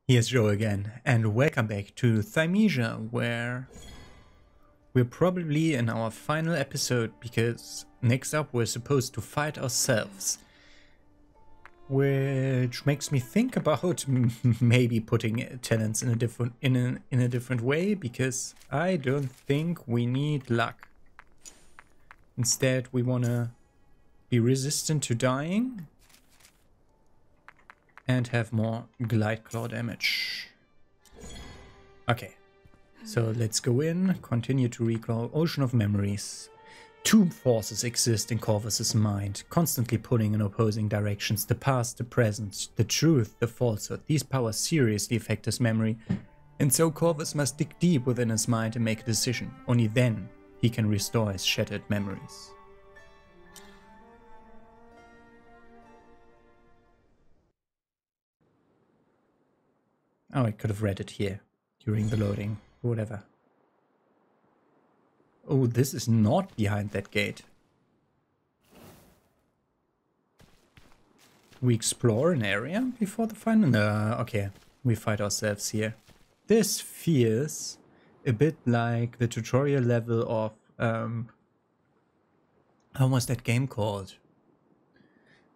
Here's Joe again, and welcome back to Thymesia, where we're probably in our final episode, because next up we're supposed to fight ourselves. Which makes me think about maybe putting talents in a different way, because I don't think we need luck. Instead, we wanna be resistant to dying and have more glide claw damage. Okay, so let's go in, continue to recall Ocean of Memories. Two forces exist in Corvus's mind, constantly pulling in opposing directions: the past, the present, the truth, the falsehood. These powers seriously affect his memory, and so Corvus must dig deep within his mind and make a decision. Only then he can restore his shattered memories. Oh, I could have read it here during the loading, whatever. Oh, this is not behind that gate. We explore an area before the final? No, okay, we fight ourselves here. This feels a bit like the tutorial level of, how was that game called?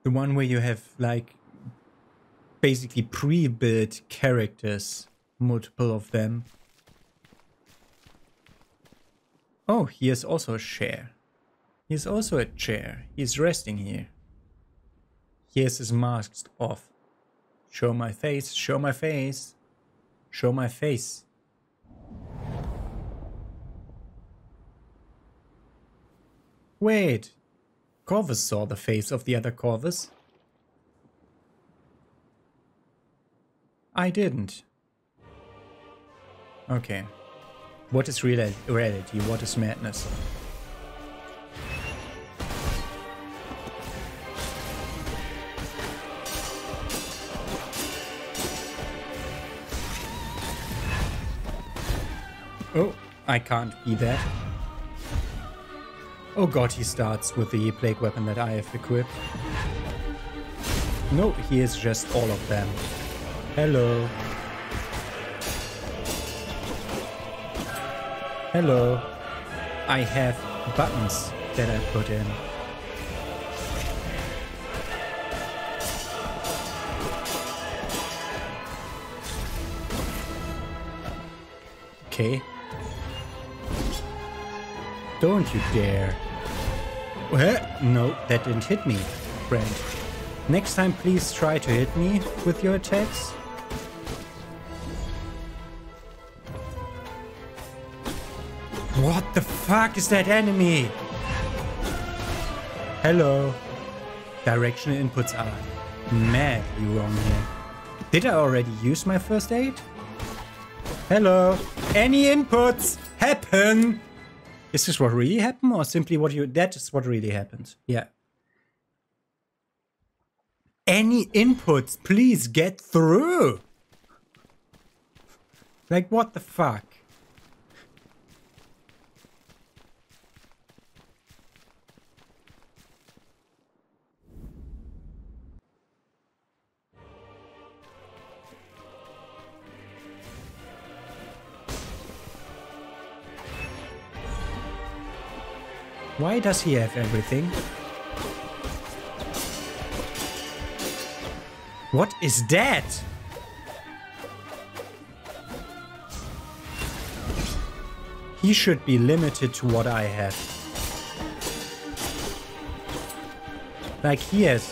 The one where you have, like, basically pre-built characters, multiple of them. Oh, here's also a chair. Here's also a chair. He's resting here. Here's his mask off. Show my face, show my face, show my face. Wait, Corvus saw the face of the other Corvus. I didn't. Okay. What is reality? What is madness? Oh, I can't be that. Oh god, he starts with the plague weapon that I have equipped. No, he is just all of them. Hello. Hello. I have buttons that I put in. Okay. Don't you dare. No, that didn't hit me, friend. Next time, please try to hit me with your attacks. What the fuck is that enemy? Hello. Directional inputs are madly wrong here. Did I already use my first aid? Hello. Any inputs happen? Is this what really happened, or simply what you... That is what really happened. Yeah. Any inputs, please get through. Like, what the fuck? Why does he have everything? What is that? He should be limited to what I have. Like he has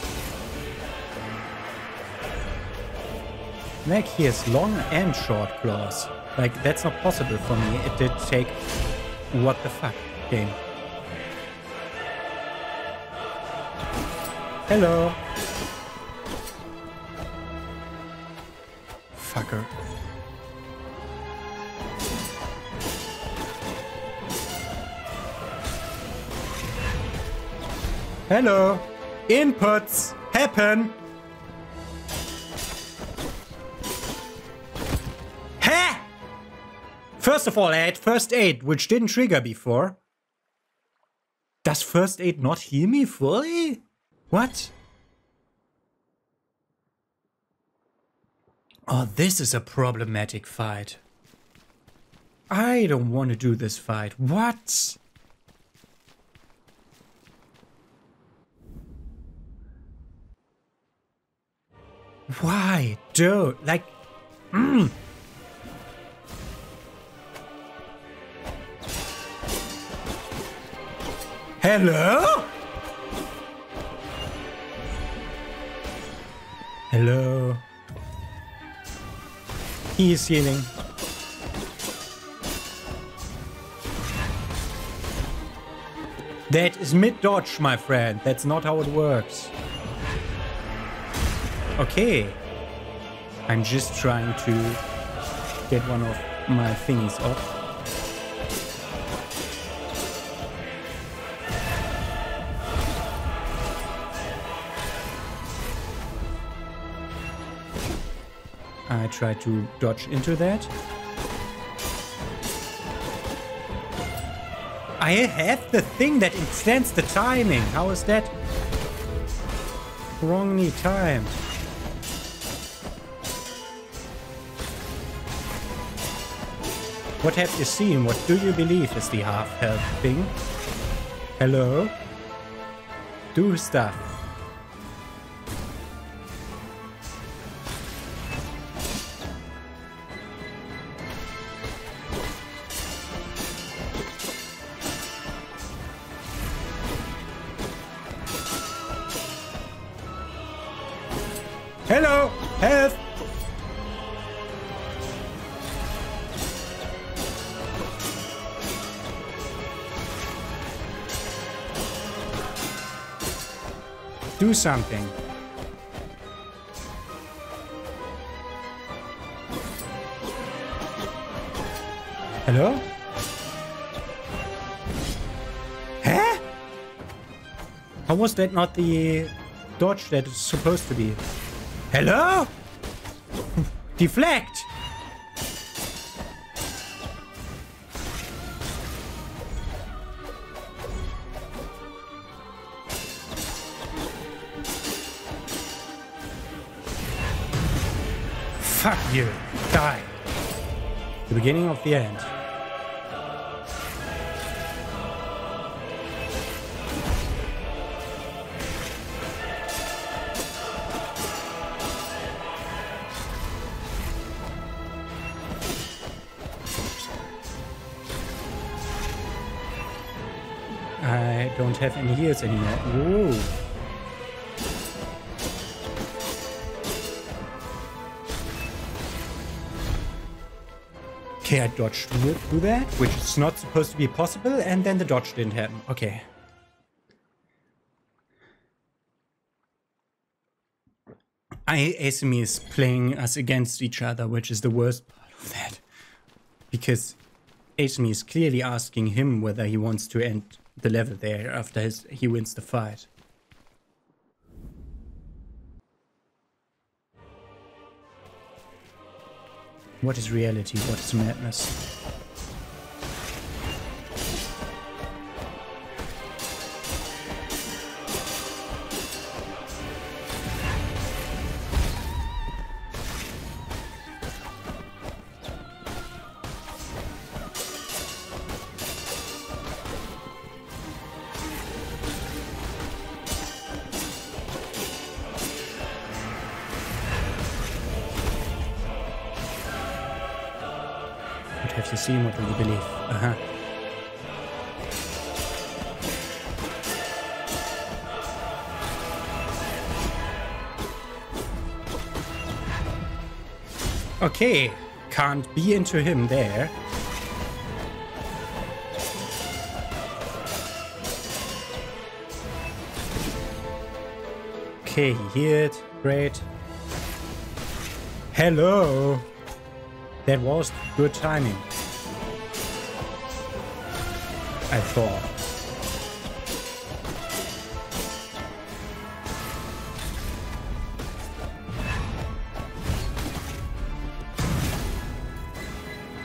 long and short claws. Like, that's not possible for me. It did take... What the fuck, game? Hello. Fucker. Hello. Inputs happen. Ha! First of all, I had first aid, which didn't trigger before. Does first aid not heal me fully? What? Oh, this is a problematic fight. I don't want to do this fight. What? Why? Dude, like... Hello? Hello? He is healing. That is mid-dodge, my friend. That's not how it works. Okay. I'm just trying to get one of my thingies off. I try to dodge into that. I have the thing that extends the timing. How is that wrongly timed? What have you seen? What do you believe is the half-health thing? Hello? Do stuff. Hello! Health! Do something. Hello? Huh? How was that not the dodge that it's supposed to be? Hello? Deflect! Fuck you. Die. The beginning of the end. I don't have any heals anymore. Whoa. Okay, I dodged through that, which is not supposed to be possible, and then the dodge didn't happen. Okay. Alchemy is playing us against each other, which is the worst part of that. Because alchemy is clearly asking him whether he wants to end the level there after he wins the fight. What is reality? What is madness? Have you seen what you believe? Uh-huh. Okay, can't be into him there. Okay, he healed. Great. Hello. That was good timing. I thought.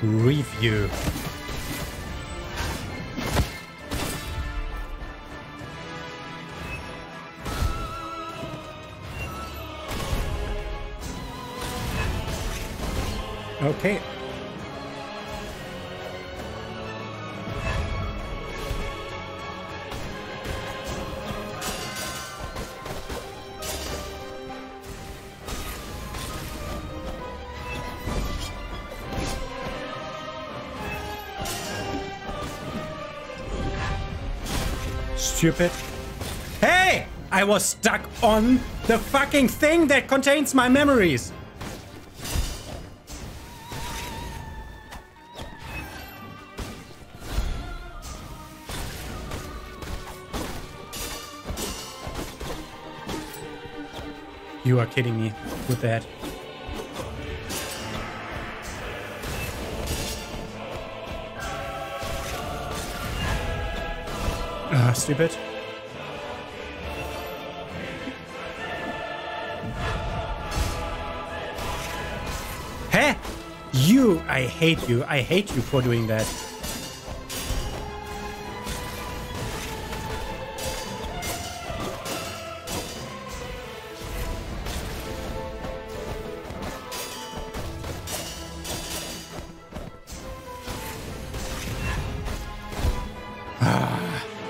Review. Okay. Stupid. Hey! I was stuck on the fucking thing that contains my memories. You are kidding me with that. Stupid. Hey! You! I hate you. I hate you for doing that.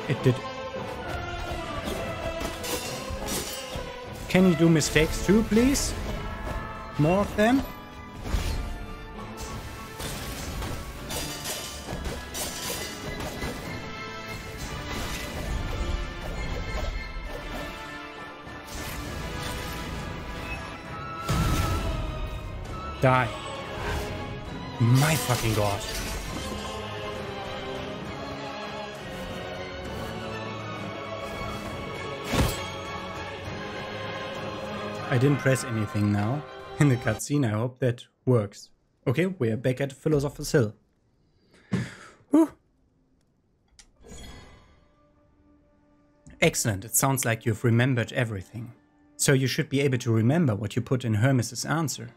It did. Can you do mistakes too, please? More of them? Die. My fucking god. I didn't press anything now in the cutscene. I hope that works. Okay, we're back at Philosopher's Hill. Whew. Excellent. It sounds like you've remembered everything. So you should be able to remember what you put in Hermes' answer.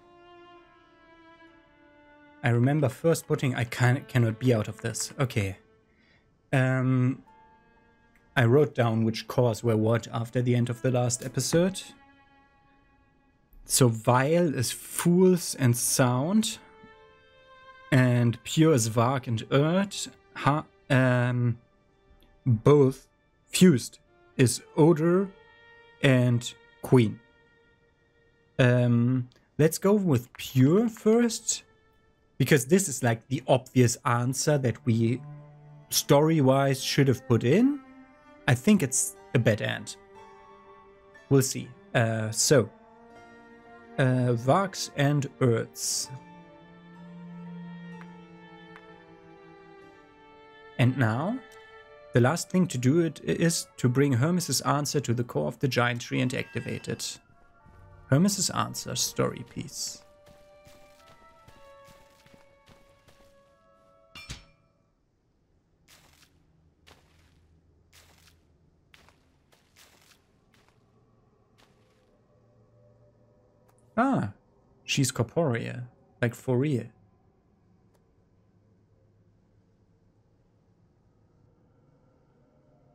I remember first putting I cannot be out of this. Okay. I wrote down which cores were what after the end of the last episode. So vile is fools and sound, and pure is vark and earth. Both fused is odor and queen. Let's go with pure first, because this is like the obvious answer that we story-wise should have put in. I think it's a bad end. We'll see. Varks and Earths. And now, the last thing to do is to bring Hermes' answer to the core of the giant tree and activate it. Hermes' answer story piece. Ah, she's corporeal, like for real.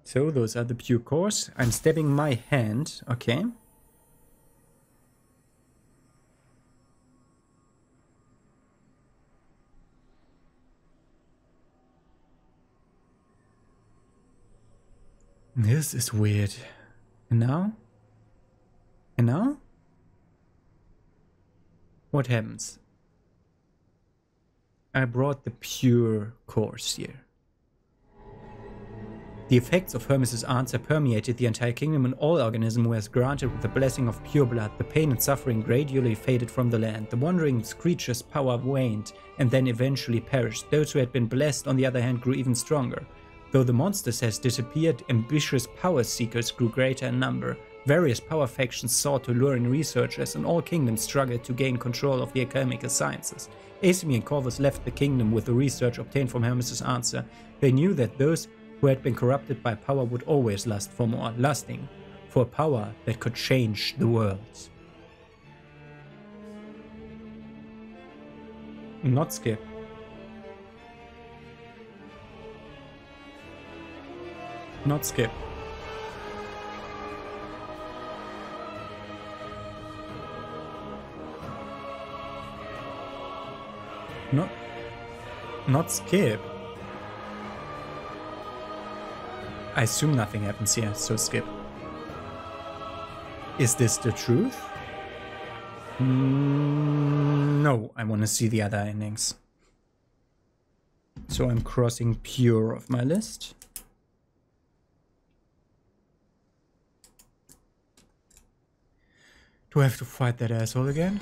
So those are the pure cores. I'm stabbing my hand, okay. This is weird. And now? And now? What happens? I brought the pure cores here. The effects of Hermes' answer permeated the entire kingdom, and all organism was granted with the blessing of pure blood. The pain and suffering gradually faded from the land. The wandering creature's power waned and then eventually perished. Those who had been blessed, on the other hand, grew even stronger. Though the monsters has disappeared, ambitious power seekers grew greater in number. Various power factions sought to lure in researchers, and all kingdoms struggled to gain control of the alchemical sciences. Alchemy and Corvus left the kingdom with the research obtained from Hermes' answer. They knew that those who had been corrupted by power would always lust for more, lusting for power that could change the world. Not skip. Not skip. Not... not skip. I assume nothing happens here, so skip. Is this the truth? No, I want to see the other endings. So I'm crossing pure off my list. Do I have to fight that asshole again?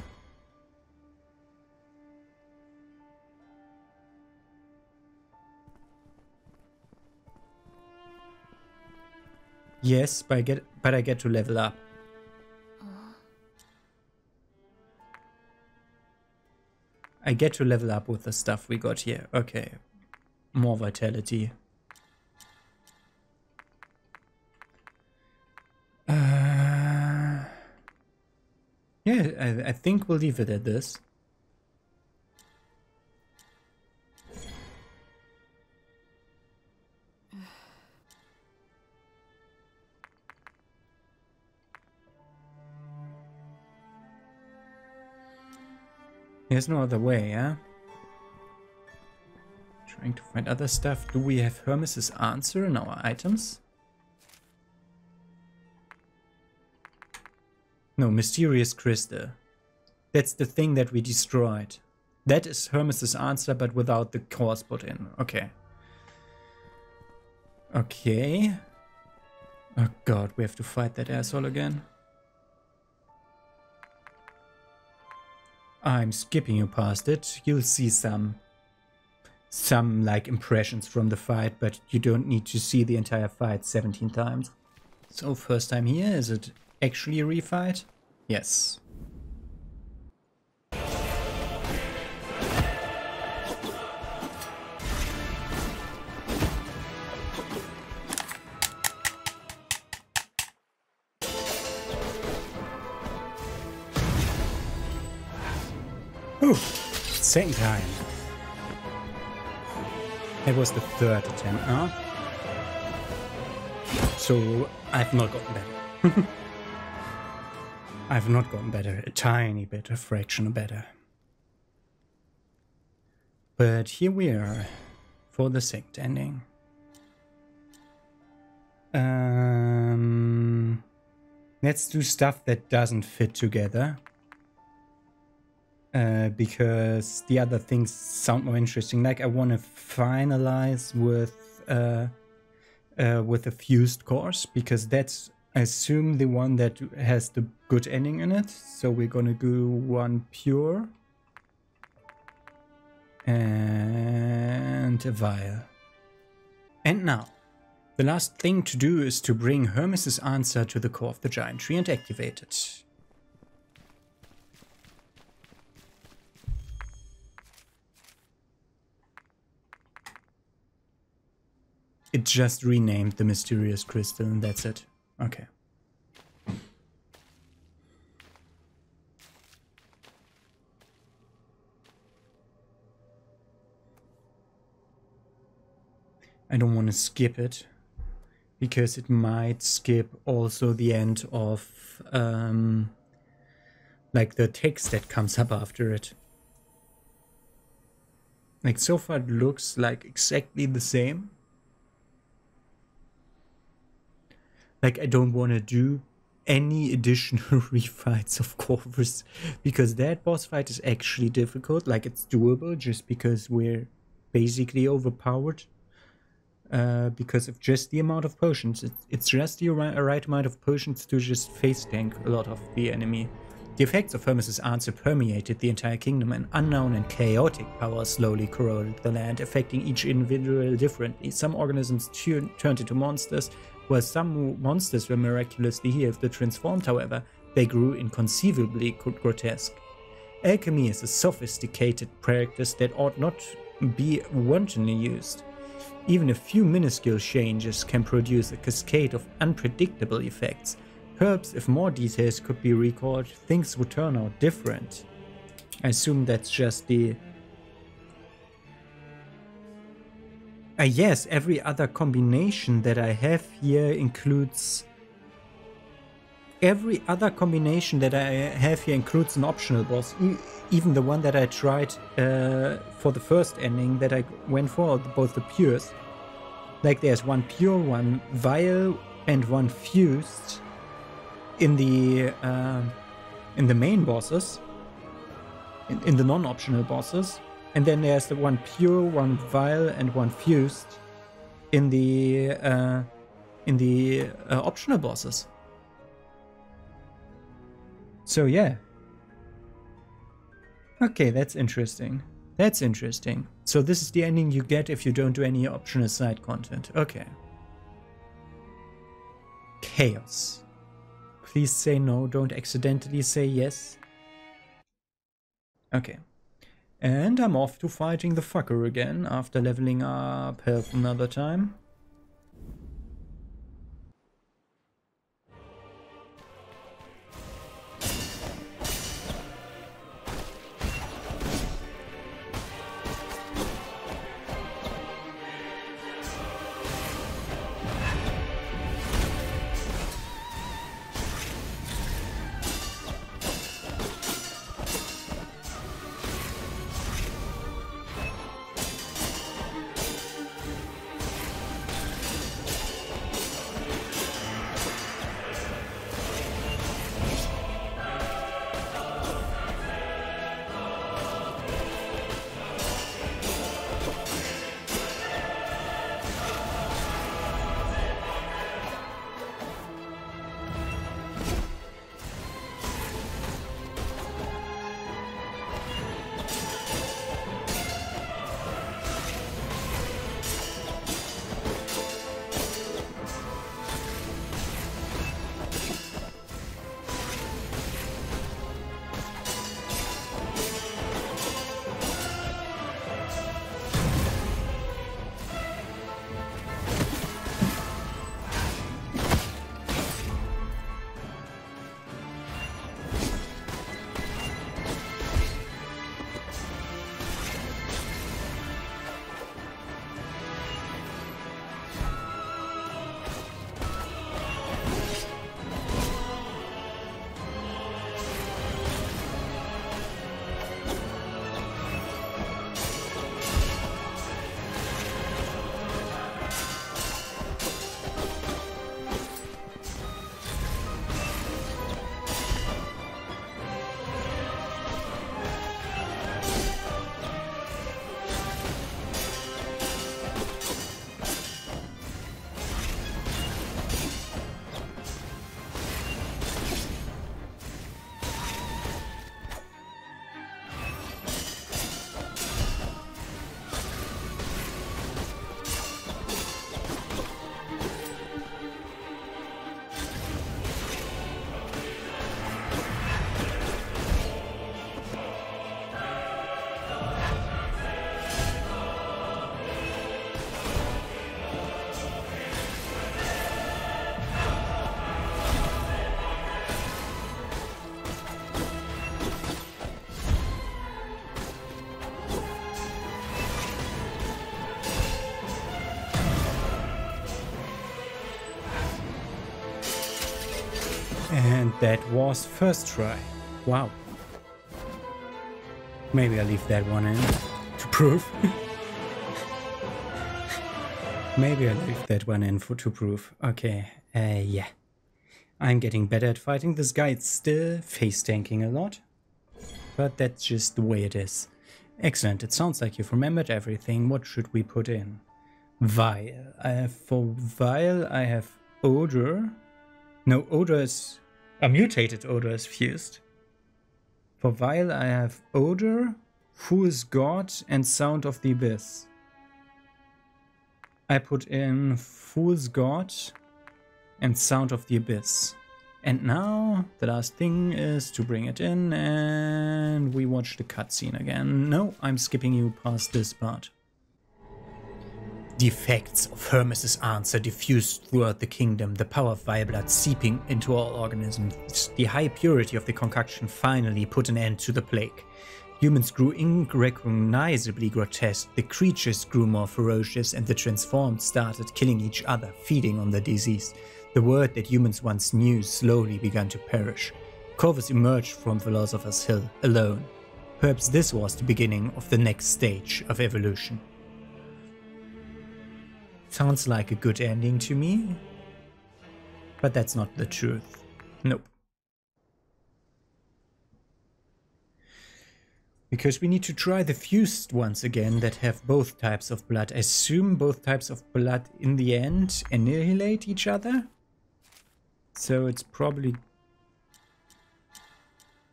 Yes, but I get to level up. I get to level up with the stuff we got here. Okay. More vitality. Yeah, I think we'll leave it at this. There's no other way, yeah? Trying to find other stuff. Do we have Hermes' answer in our items? No, mysterious crystal. That's the thing that we destroyed. That is Hermes' answer, but without the cores put in. Okay. Okay. Oh god, we have to fight that asshole again. I'm skipping you past it. You'll see some like impressions from the fight, but you don't need to see the entire fight 17 times. So first time here, is it actually a refight? Yes. Ooh, second time. It was the third attempt, huh? So I've not gotten better. I've not gotten better. A tiny bit, a fraction better. But here we are for the second ending. Let's do stuff that doesn't fit together. Because the other things sound more interesting. Like I want to finalize with a fused course, because that's, I assume, the one that has the good ending in it. So we're gonna do one pure and a vial. And now the last thing to do is to bring Hermes' answer to the core of the giant tree and activate it. It just renamed the mysterious crystal and that's it. Okay. I don't want to skip it, because it might skip also the end of like the text that comes up after it. Like so far it looks like exactly the same. Like I don't want to do any additional refights of Corvus, because that boss fight is actually difficult. Like it's doable just because we're basically overpowered. Because of just the amount of potions. It's just the right amount of potions to just face tank a lot of the enemy. The effects of Hermes' answer permeated the entire kingdom, and unknown and chaotic power slowly corroded the land, affecting each individual differently. Some organisms turned into monsters, while some monsters were miraculously healed. Transformed, however, they grew inconceivably grotesque. Alchemy is a sophisticated practice that ought not be wantonly used. Even a few minuscule changes can produce a cascade of unpredictable effects. Perhaps if more details could be recalled, things would turn out different. I assume that's just the... yes, every other combination that I have here includes every other combination that I have here includes an optional boss. Even the one that I tried for the first ending that I went for, both the pures. Like there's one pure, one vile, and one fused in the main bosses, in the non-optional bosses. And then there's the one pure, one vile, and one fused in the optional bosses. So yeah. Okay, that's interesting. That's interesting. So this is the ending you get if you don't do any optional side content. Okay. Chaos. Please say no, don't accidentally say yes. Okay. And I'm off to fighting the fucker again after leveling up health another time. And that was first try. Wow. Maybe I'll leave that one in to prove. Maybe I'll leave that one in to prove. Okay, yeah. I'm getting better at fighting this guy. It's still face tanking a lot, but that's just the way it is. Excellent. It sounds like you've remembered everything. What should we put in? Vile. For Vile, I have Odor. No, Odor is... A mutated Odor is fused. For Vile, I have Odor, Fool's God, and Sound of the Abyss. I put in Fool's God and Sound of the Abyss. And now the last thing is to bring it in and we watch the cutscene again. No, I'm skipping you past this part. The effects of Hermes' answer diffused throughout the kingdom, the power of vile blood seeping into all organisms. The high purity of the concoction finally put an end to the plague. Humans grew unrecognizably grotesque, the creatures grew more ferocious, and the transformed started killing each other, feeding on the disease. The world that humans once knew slowly began to perish. Corvus emerged from Philosopher's Hill alone. Perhaps this was the beginning of the next stage of evolution. Sounds like a good ending to me, but that's not the truth. Nope. Because we need to try the fused ones again that have both types of blood. I assume both types of blood in the end annihilate each other. So it's probably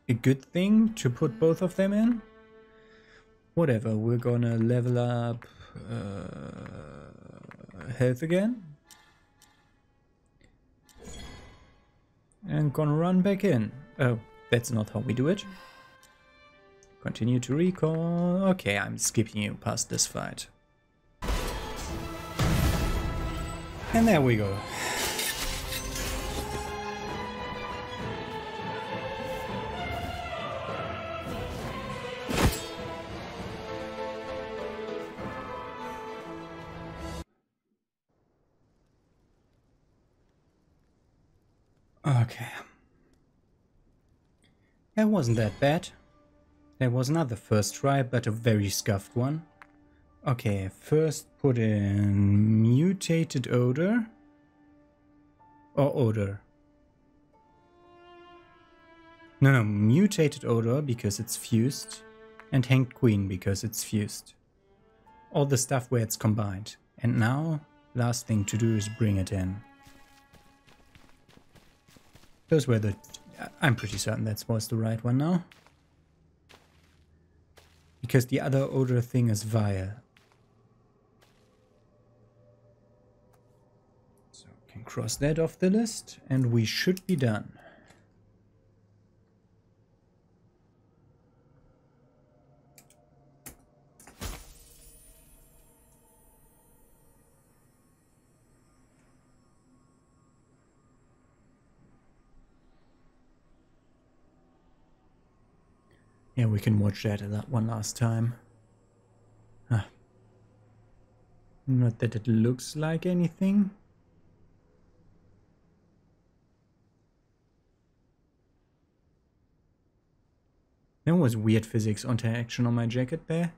a good thing to put both of them in. Whatever, we're gonna level up health again. And gonna run back in. Oh, that's not how we do it. Continue to recall. Okay, I'm skipping you past this fight. And there we go. Okay. That wasn't that bad. There was another first try, but a very scuffed one. Okay, first put in mutated odor. Or odor. No, mutated odor because it's fused. And hanged queen because it's fused. All the stuff where it's combined. And now, last thing to do is bring it in. Those were the... I'm pretty certain that was the right one now. Because the other odor thing is vile. So can cross that off the list and we should be done. Yeah, we can watch that one last time. Not that it looks like anything. There was weird physics interaction on my jacket there.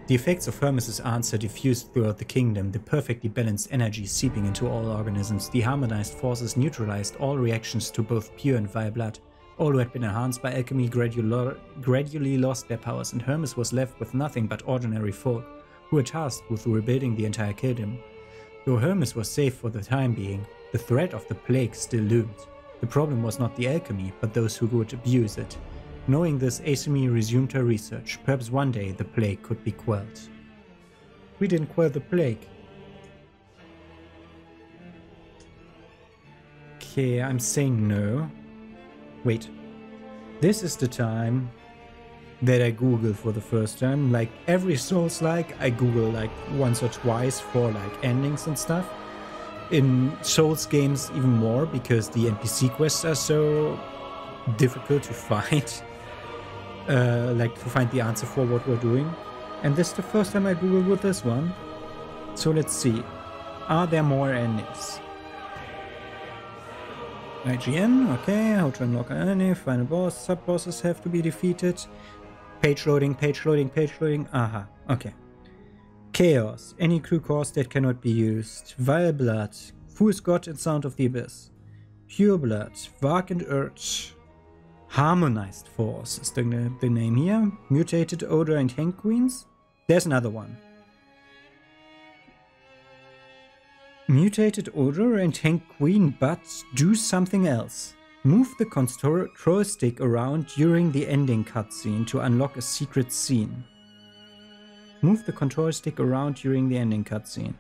The effects of Hermes' answer diffused throughout the kingdom, the perfectly balanced energy seeping into all organisms. The harmonized forces neutralized all reactions to both pure and vile blood. All who had been enhanced by alchemy gradually lost their powers, and Hermes was left with nothing but ordinary folk, who were tasked with rebuilding the entire kingdom. Though Hermes was safe for the time being, the threat of the plague still loomed. The problem was not the alchemy, but those who would abuse it. Knowing this, Asemi resumed her research. Perhaps one day the plague could be quelled. We didn't quell the plague. Okay, I'm saying no. Wait, this is the time that I Google for the first time. Like every Soulslike, I Google like once or twice for like endings and stuff. In Souls games even more because the NPC quests are so difficult to find. Like to find the answer for what we're doing. And this is the first time I Googled with this one. So let's see. Are there more endings? IGN, okay, how to unlock an enemy, final boss, sub-bosses have to be defeated. Page loading, aha, okay. Chaos, any crew course that cannot be used. Vile blood, fool's god and sound of the abyss. Pure blood, Vark and Urge. Harmonized force is the name here. Mutated odor and hanged queens. There's another one. Mutated odor and hanged queen, but do something else. Move the control stick around during the ending cutscene to unlock a secret scene. Move the control stick around during the ending cutscene.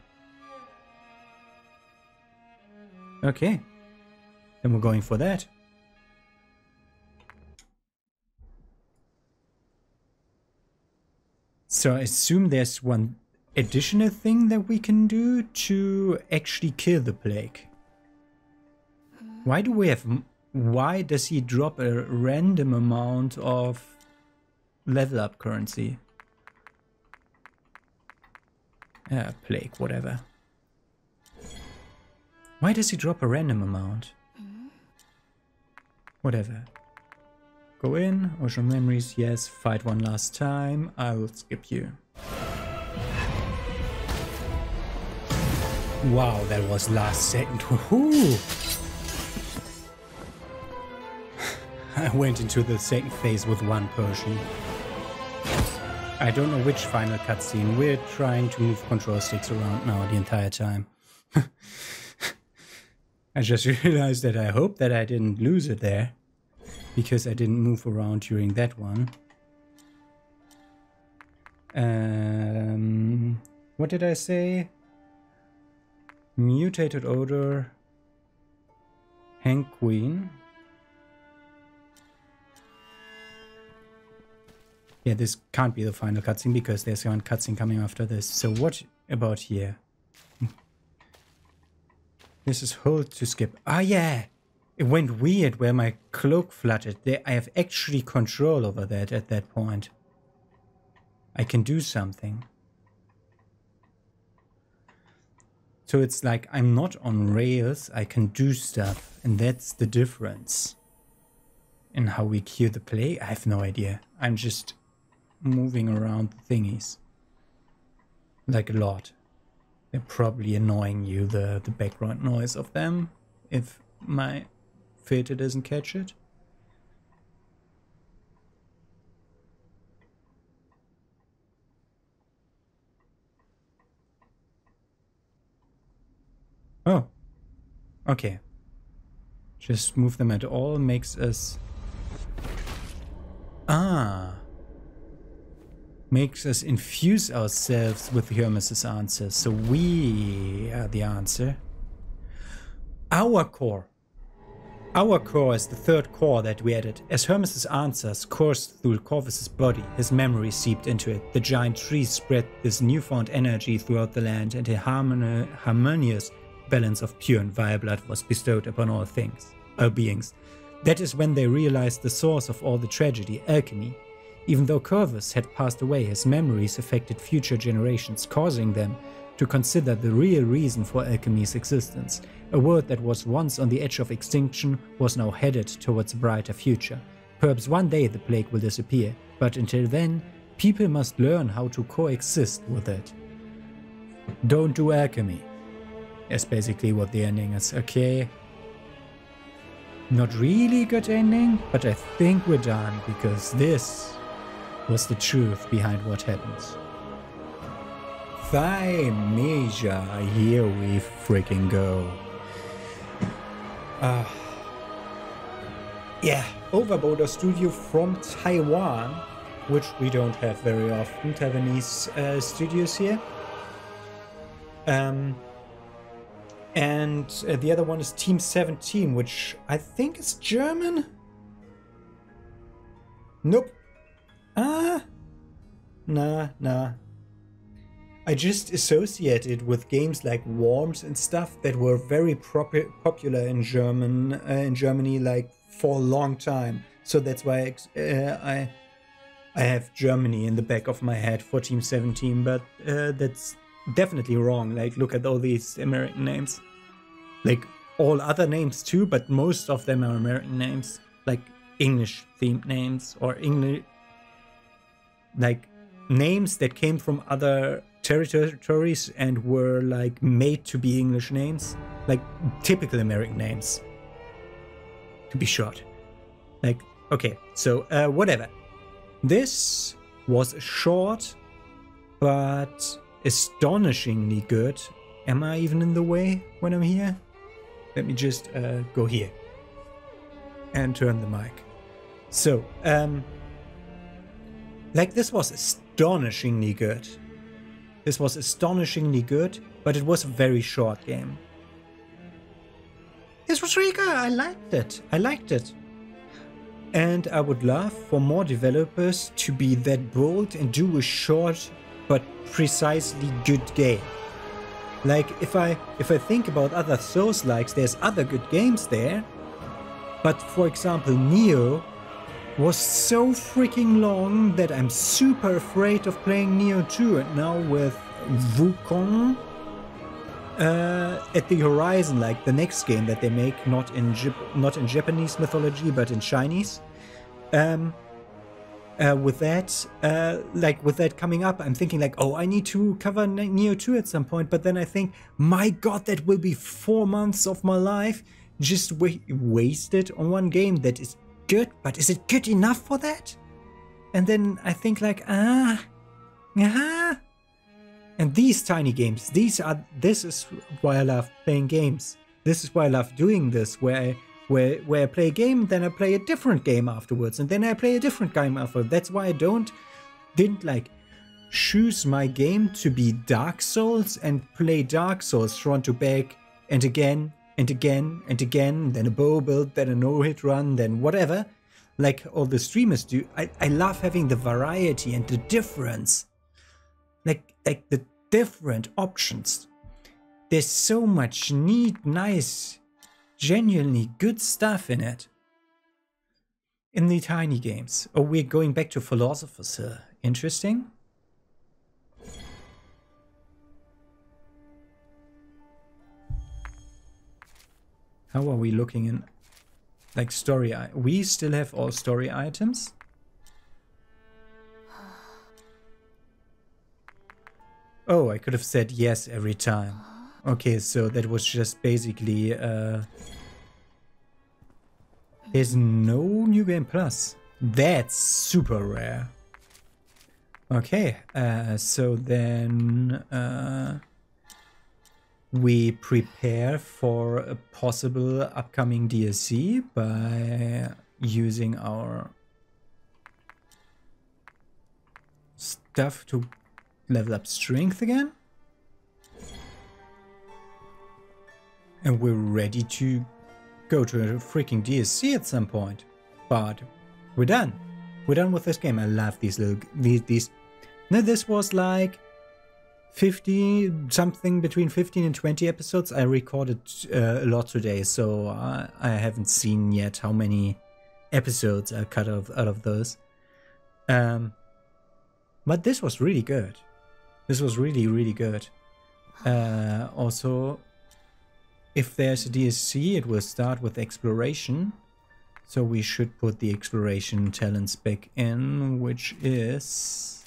Okay. Then we're going for that. So I assume there's one additional thing that we can do to actually kill the plague. Why does he drop a random amount of level up currency? Plague, whatever. Why does he drop a random amount? Whatever. Go in, Ocean of Memories, yes, fight one last time. I will skip you. Wow, that was last second. Woohoo! I went into the second phase with one potion. I don't know which final cutscene. We're trying to move control sticks around now the entire time. I just realized that I hope that I didn't lose it there, because I didn't move around during that one. What did I say? Mutated odor. Hang Queen. Yeah, this can't be the final cutscene because there's one cutscene coming after this. So what about here? This is hold to skip. Ah, yeah. It went weird where my cloak fluttered. There, I have actually control over that at that point. I can do something. So it's like I'm not on rails. I can do stuff. And that's the difference in how we cue the play. I have no idea. I'm just moving around the thingies. Like a lot. They're probably annoying you, the background noise of them, if my filter doesn't catch it. Oh, okay. Just move them at all makes us... makes us infuse ourselves with Hermes' answers. So we are the answer. Our core. Our core is the third core that we added. As Hermes' answers coursed through Corvus' body, his memory seeped into it. The giant trees spread this newfound energy throughout the land, and a harmonious balance of pure and vile blood was bestowed upon all beings. That is when they realized the source of all the tragedy, alchemy. Even though Corvus had passed away, his memories affected future generations, causing them to consider the real reason for alchemy's existence. A world that was once on the edge of extinction was now headed towards a brighter future. Perhaps one day the plague will disappear, but until then, people must learn how to coexist with it. Don't do alchemy. That's basically what the ending is. Okay. Not really good ending, but I think we're done, because this was the truth behind what happens. Thymesia, here we freaking go. Yeah, Overboulder Studio from Taiwan, which we don't have very often, Taiwanese studios here. And the other one is Team 17, which I think is German? Nope. Nah. I just associated with games like Worms and stuff that were very popular in Germany, like for a long time. So that's why I have Germany in the back of my head for Team 17, but that's definitely wrong. Like, look at all these American names. Like, all other names too, but most of them are American names. Like, English-themed names, or English... like, names that came from other territories and were, like, made to be English names. Like, typical American names. To be short. Like, okay, so, whatever. This was short, but astonishingly good. Am I even in the way when I'm here? Let me just go here and turn the mic. So, like, this was astonishingly good. This was astonishingly good, but it was a very short game. This was really good. I liked it. And I would love for more developers to be that bold and do a short but precisely good game. Like, if I think about other Soulslikes, there's other good games there. But for example, Neo was so freaking long that I'm super afraid of playing Neo 2. And now with Wukong, at the horizon, like the next game that they make, not in Japanese mythology but in Chinese. With that coming up, I'm thinking like, oh, I need to cover Neo 2 at some point, but then I think, my god, that will be 4 months of my life just wasted on one game that is good, but is it good enough for that? And then I think like, and these tiny games, this is why I love playing games. This is why I love doing this, where I play a game, then I play a different game afterwards, and then I play a different game afterwards. That's why I didn't like choose my game to be Dark Souls and play Dark Souls front to back and again and again and again, then a bow build, then a no-hit run, then whatever, like all the streamers do. I love having the variety and the difference, like the different options. There's so much neat, nice, genuinely good stuff in it. In the tiny games. Oh, we're going back to philosophers here. Interesting. How are we looking in, like, story? We still have all story items. Oh, I could have said yes every time. Okay, so that was just basically, there's no New Game Plus. That's super rare. Okay, so then we prepare for a possible upcoming DLC by using our stuff to level up strength again. And we're ready to go to a freaking DLC at some point. But we're done. We're done with this game. I love these little... These. Now this was like 50 something, between 15 and 20 episodes. I recorded a lot today, so I haven't seen yet how many episodes I cut out of those. But this was really good. This was really, really good. Also, if there's a DLC, it will start with exploration. So we should put the exploration talents back in, which is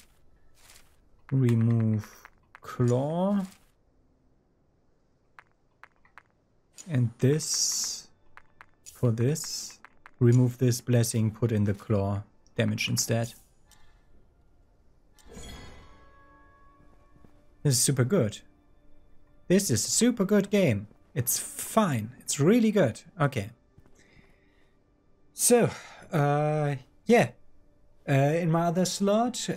remove claw. And this, for this, remove this blessing, put in the claw damage instead. This is super good. This is a super good game. It's fine. It's really good. Okay. So, yeah. In my other slot,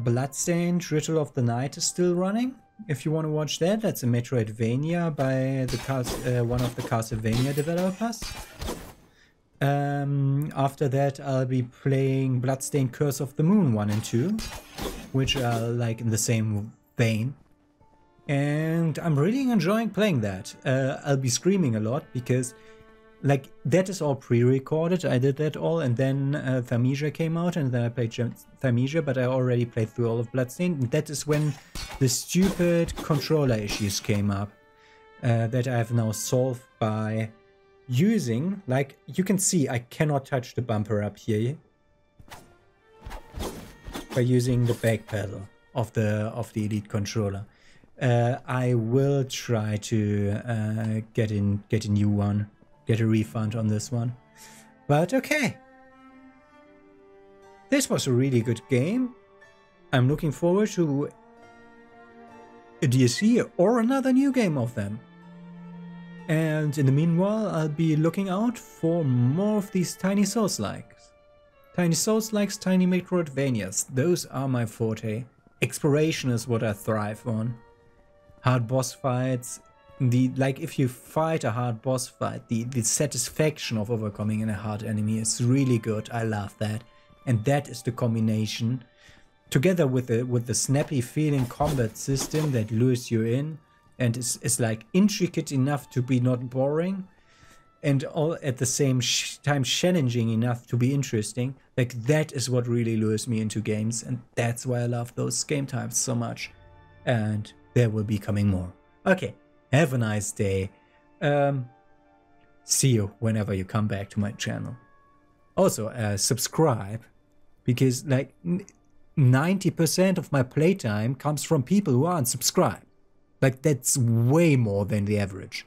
Bloodstained Ritual of the Night is still running. If you want to watch that, that's a Metroidvania by the one of the Castlevania developers. After that, I'll be playing Bloodstained Curse of the Moon 1 and 2, which are like in the same vein. And I'm really enjoying playing that. I'll be screaming a lot because, like, that is all pre-recorded. I did that all, and then Thymesia came out, and then I played Thymesia, but I already played through all of Bloodstained. And that is when the stupid controller issues came up that I have now solved by using, like, you can see I cannot touch the bumper up here, by using the back pedal of the Elite controller. I will try to get a new one, get a refund on this one. But okay. This was a really good game. I'm looking forward to a DLC or another new game of them. And in the meanwhile, I'll be looking out for more of these tiny Soulslikes. Tiny Soulslikes, tiny Metroidvanias. Those are my forte. Exploration is what I thrive on. Hard boss fights, like if you fight a hard boss fight, the satisfaction of overcoming a hard enemy is really good. I love that. And that is the combination, together with the snappy feeling combat system that lures you in and is like intricate enough to be not boring, and all at the same time challenging enough to be interesting. Like, that is what really lures me into games, and that's why I love those game types so much. And there will be coming more. Okay, Have a nice day. See you whenever you come back to my channel. Also, subscribe, because like 90% of my playtime comes from people who aren't subscribed. Like that's way more than the average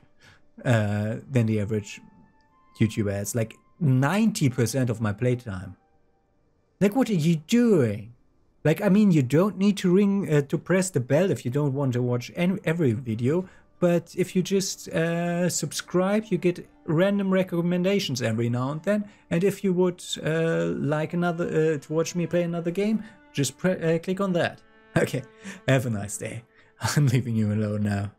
YouTuber has. Like 90% of my playtime. Like, what are you doing? Like, I mean, you don't need to press the bell if you don't want to watch every video. But if you just subscribe, you get random recommendations every now and then. And if you would like to watch me play another game, just click on that. Okay, have a nice day. I'm leaving you alone now.